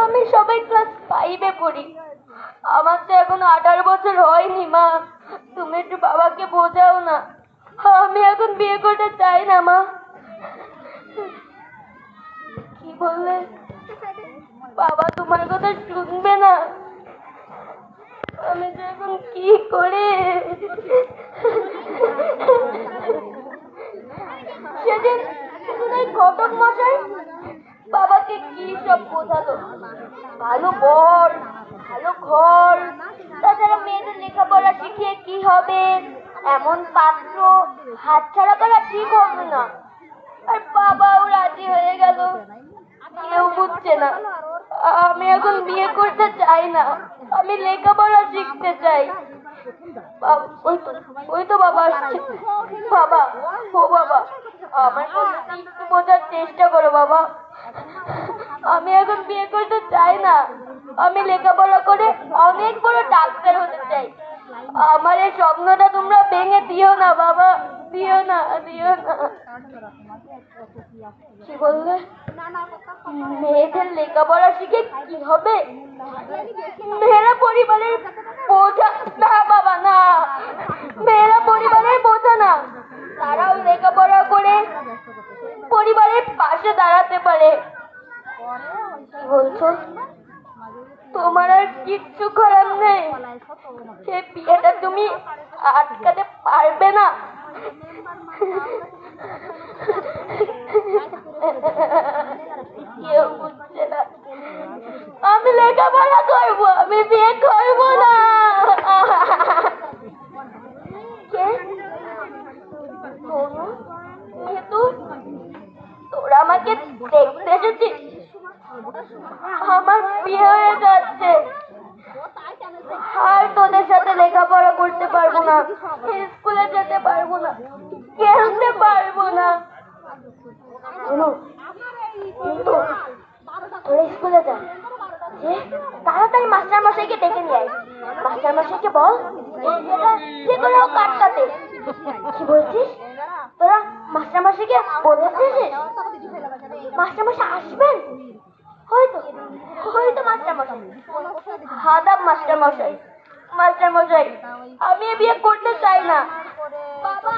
আমি সবাই ক্লাস 5-এ পড়ি। আমার তো এখনো 18 বছর হয়নি মা, তুমি একটু বাবাকে বোঝাও না। আমি এখন বিয়ে করতে চাই না মা। কি বললে? বাবা তোমার কথা শুনবে না? আমি তো এখন কি করে? সেদিন এই ঘটক মশাই বাবাকে কি সব বোঝালো, ভালো বর, ভালো ঘর, তাছাড়া মেয়েদের লেখাপড়া শিখিয়ে কি হবে, এমন পাত্র হাতছাড়া করা ঠিক হবে না। আর বাবাও রাজি হয়ে গেল। কেউ বুঝছে না। আমি এখন বিয়ে করতে চাই না, আমি লেখাপড়া শিখতে চাই। ওই তো বাবা আসছে। বাবা, ও বাবা, আমার কথা একটু বোঝার চেষ্টা করো বাবা। আমি এখন বিয়ে করতে চাই না, আমি লেখাপড়া করে অনেক বড় ডাক্তার হতে চাই। আমার এই স্বপ্নটা তোমরা ভেঙে দিও না বাবা, দিও না, দিও না। কি বললে? মেয়েদের লেখাপড়া শিখে কি হবে? মেয়েরা পরিবারের বোঝা না বাবা, না, মেয়েরা পরিবারের বোঝা না। তারাও লেখাপড়া করে পরিবারের পাশে দাঁড়াতে পারে। কি বলছো? তোমার আর কিচ্ছু করার নেই? সে বিয়েটা তুমি আটকাতে পারবে না? কেউ বুঝছে না। আমি লেখাপড়া করবো, আমি বিয়ে করবো না। কে? তোরা আমাকে দেখতে এসেছিস? আমার বিয়ে হয়ে যাচ্ছে, আর তোদের সাথে লেখাপড়া করতে পারবো না, স্কুলে যেতে পারবো না, খেলতে পারবো না। তোরা স্কুলে যা, যে তাড়াতাড়ি মাস্টার মশাইকে ডেকে নিয়ে আয়। মাস্টার মশাইকে বল যে করে হোক আটকাতে। কি বলছিস? তোরা মাস্টার মশাইকে বলেছিস? মাস্টার মশাই আসবেন? হয়তো হয়তো মাস্টার মশাই। আদাব মাস্টার মশাই। মাস্টার মশাই, আমি বিয়ে করতে চাই না। বাবা